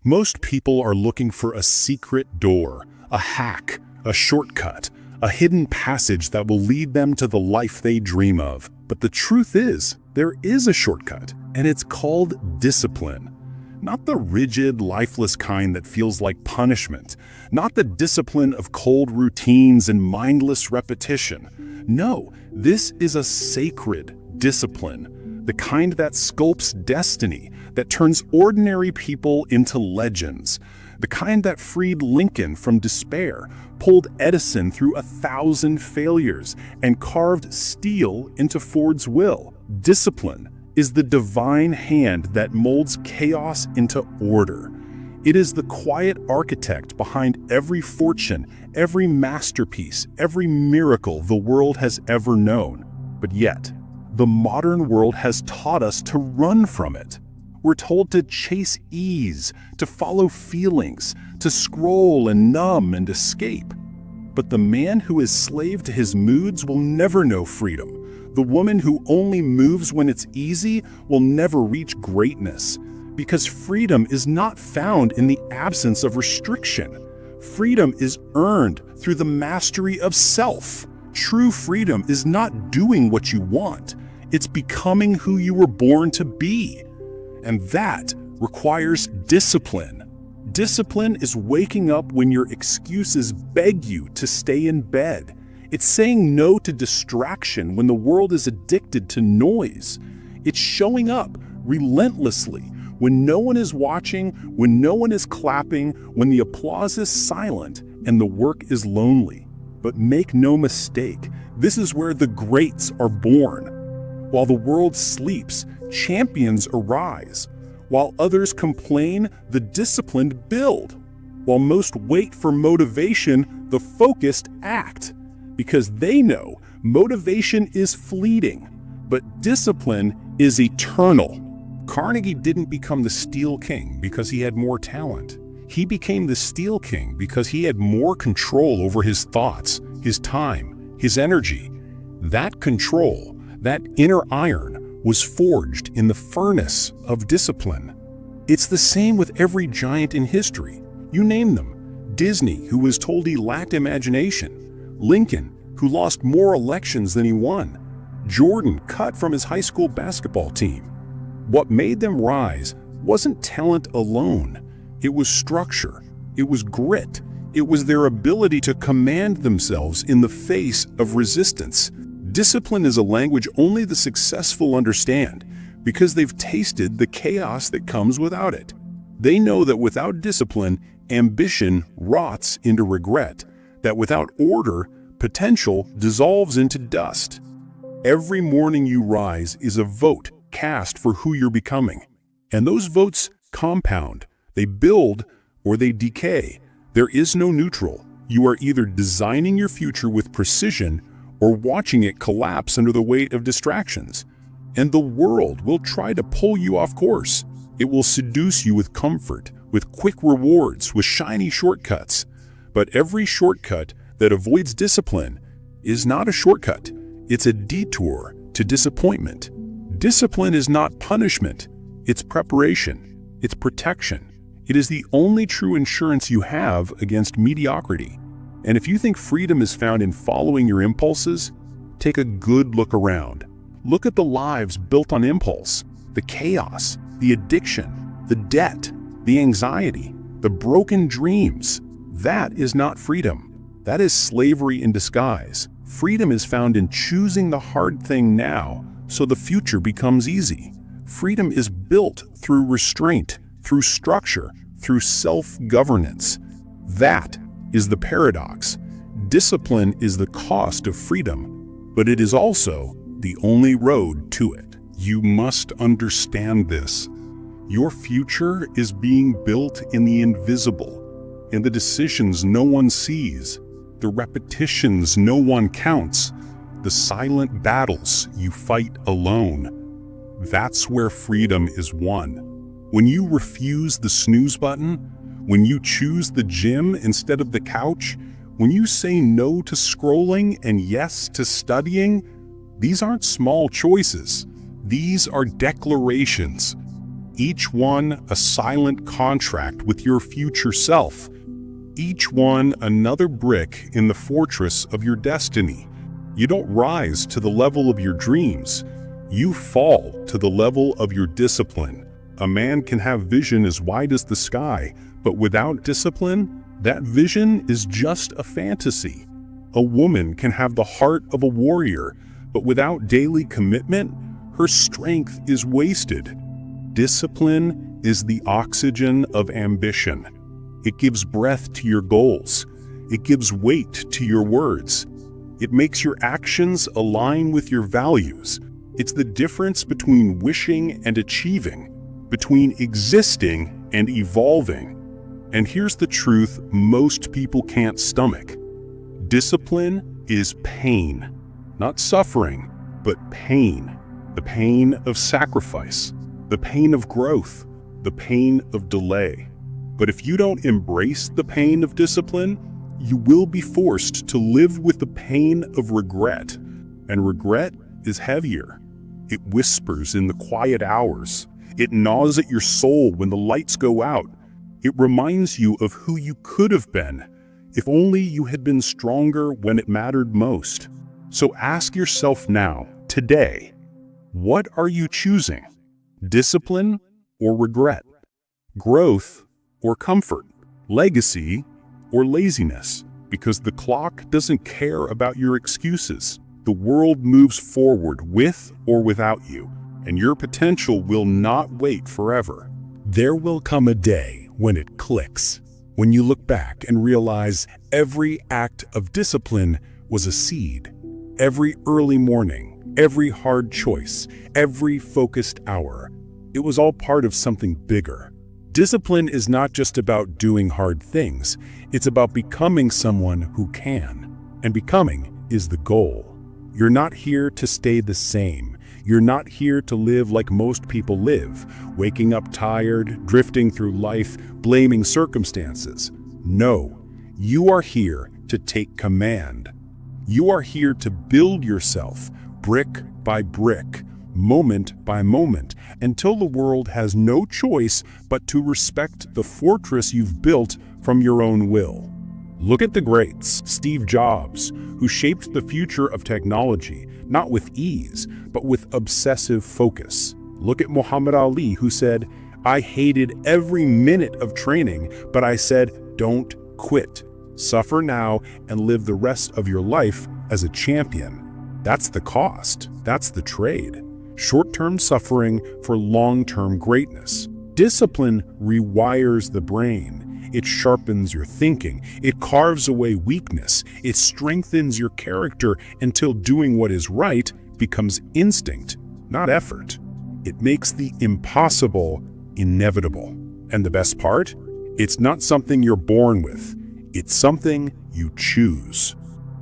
Most people are looking for a secret door, a hack, a shortcut, a hidden passage that will lead them to the life they dream of. But the truth is, there is a shortcut, and it's called discipline. Not the rigid, lifeless kind that feels like punishment. Not the discipline of cold routines and mindless repetition. No, this is a sacred discipline. The kind that sculpts destiny, that turns ordinary people into legends. The kind that freed Lincoln from despair, pulled Edison through 1,000 failures, and carved steel into Ford's will. Discipline is the divine hand that molds chaos into order. It is the quiet architect behind every fortune, every masterpiece, every miracle the world has ever known. But yet, the modern world has taught us to run from it. We're told to chase ease, to follow feelings, to scroll and numb and escape. But the man who is slave to his moods will never know freedom. The woman who only moves when it's easy will never reach greatness. Because freedom is not found in the absence of restriction. Freedom is earned through the mastery of self. True freedom is not doing what you want. It's becoming who you were born to be. And that requires discipline. Discipline is waking up when your excuses beg you to stay in bed. It's saying no to distraction when the world is addicted to noise. It's showing up relentlessly when no one is watching, when no one is clapping, when the applause is silent and the work is lonely. But make no mistake, this is where the greats are born. While the world sleeps, champions arise. While others complain, the disciplined build. While most wait for motivation, the focused act. Because they know motivation is fleeting, but discipline is eternal. Carnegie didn't become the Steel King because he had more talent. He became the Steel King because he had more control over his thoughts, his time, his energy. That control, that inner iron, was forged in the furnace of discipline. It's the same with every giant in history. You name them. Disney, who was told he lacked imagination. Lincoln, who lost more elections than he won. Jordan, cut from his high school basketball team. What made them rise wasn't talent alone. It was structure. It was grit. It was their ability to command themselves in the face of resistance. Discipline is a language only the successful understand because they've tasted the chaos that comes without it. They know that without discipline, ambition rots into regret, that without order, potential dissolves into dust. Every morning you rise is a vote cast for who you're becoming. And those votes compound. They build or they decay. There is no neutral. You are either designing your future with precision or watching it collapse under the weight of distractions. And the world will try to pull you off course. It will seduce you with comfort, with quick rewards, with shiny shortcuts. But every shortcut that avoids discipline is not a shortcut. It's a detour to disappointment. Discipline is not punishment. It's preparation. It's protection. It is the only true insurance you have against mediocrity. And if you think freedom is found in following your impulses, take a good look around. Look at the lives built on impulse, the chaos, the addiction, the debt, the anxiety, the broken dreams. That is not freedom. That is slavery in disguise. Freedom is found in choosing the hard thing now so the future becomes easy. Freedom is built through restraint, through structure, through self-governance. That is the paradox. Discipline is the cost of freedom, but it is also the only road to it. You must understand this. Your future is being built in the invisible, in the decisions no one sees, the repetitions no one counts, the silent battles you fight alone. That's where freedom is won. When you refuse the snooze button, when you choose the gym instead of the couch, when you say no to scrolling and yes to studying, these aren't small choices. These are declarations. Each one a silent contract with your future self. Each one another brick in the fortress of your destiny. You don't rise to the level of your dreams. You fall to the level of your discipline. A man can have vision as wide as the sky, but without discipline, that vision is just a fantasy. A woman can have the heart of a warrior, but without daily commitment, her strength is wasted. Discipline is the oxygen of ambition. It gives breath to your goals. It gives weight to your words. It makes your actions align with your values. It's the difference between wishing and achieving, between existing and evolving. And here's the truth most people can't stomach. Discipline is pain. Not suffering, but pain. The pain of sacrifice, the pain of growth, the pain of delay. But if you don't embrace the pain of discipline, you will be forced to live with the pain of regret. And regret is heavier. It whispers in the quiet hours. It gnaws at your soul when the lights go out. It reminds you of who you could have been, if only you had been stronger when it mattered most. So ask yourself now, today, what are you choosing? Discipline or regret? Growth or comfort? Legacy or laziness? Because the clock doesn't care about your excuses. The world moves forward with or without you, and your potential will not wait forever. There will come a day when it clicks, when you look back and realize every act of discipline was a seed. Every early morning, every hard choice, every focused hour, it was all part of something bigger. Discipline is not just about doing hard things, it's about becoming someone who can. And becoming is the goal. You're not here to stay the same. You're not here to live like most people live, waking up tired, drifting through life, blaming circumstances. No, you are here to take command. You are here to build yourself, brick by brick, moment by moment, until the world has no choice but to respect the fortress you've built from your own will. Look at the greats, Steve Jobs, who shaped the future of technology, not with ease, but with obsessive focus. Look at Muhammad Ali, who said, "I hated every minute of training, but I said, don't quit. Suffer now and live the rest of your life as a champion." That's the cost. That's the trade. Short-term suffering for long-term greatness. Discipline rewires the brain. It sharpens your thinking. It carves away weakness. It strengthens your character until doing what is right becomes instinct, not effort. It makes the impossible inevitable. And the best part? It's not something you're born with. It's something you choose.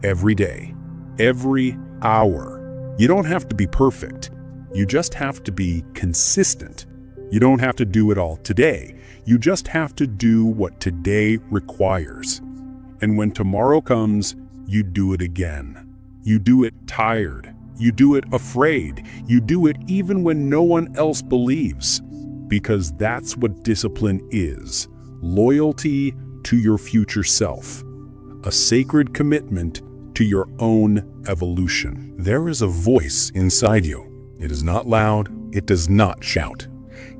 Every day. Every hour. You don't have to be perfect. You just have to be consistent. You don't have to do it all today. You just have to do what today requires. And when tomorrow comes, you do it again. You do it tired. You do it afraid. You do it even when no one else believes. Because that's what discipline is. Loyalty to your future self. A sacred commitment to your own evolution. There is a voice inside you. It is not loud. It does not shout.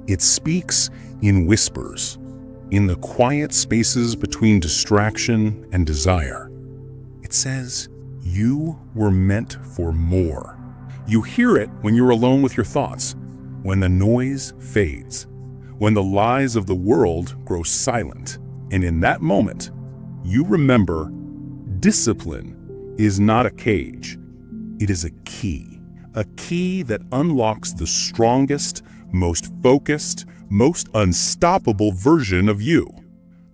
It speaks in whispers, in the quiet spaces between distraction and desire. It says, you were meant for more. You hear it when you're alone with your thoughts, when the noise fades, when the lies of the world grow silent. And in that moment, you remember discipline is not a cage. It is a key that unlocks the strongest, most focused, most unstoppable version of you.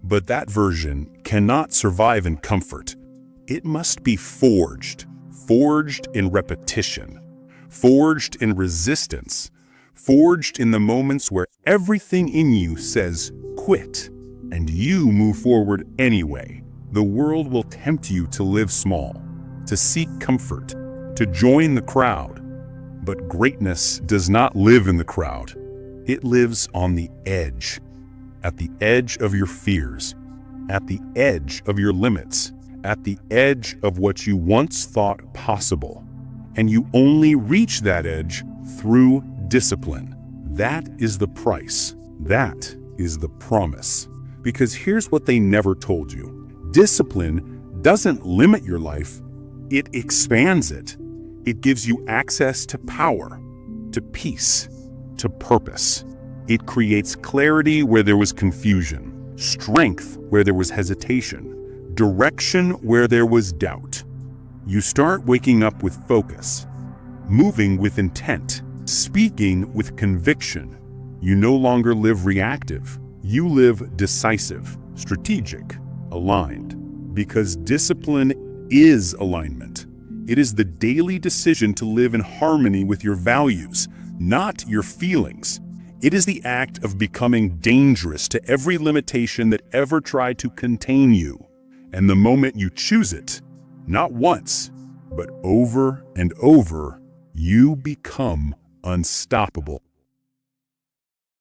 But that version cannot survive in comfort. It must be forged in repetition, forged in resistance, forged in the moments where everything in you says quit, and you move forward anyway. The world will tempt you to live small, to seek comfort, to join the crowd. But greatness does not live in the crowd. It lives on the edge, at the edge of your fears, at the edge of your limits, at the edge of what you once thought possible. And you only reach that edge through discipline. That is the price. That is the promise. Because here's what they never told you. Discipline doesn't limit your life, it expands it. It gives you access to power, to peace, to purpose. It creates clarity where there was confusion, strength where there was hesitation, direction where there was doubt. You start waking up with focus, moving with intent, speaking with conviction. You no longer live reactive. You live decisive, strategic, aligned. Because discipline is alignment. It is the daily decision to live in harmony with your values, not your feelings. It is the act of becoming dangerous to every limitation that ever tried to contain you. And the moment you choose it, not once, but over and over, you become unstoppable.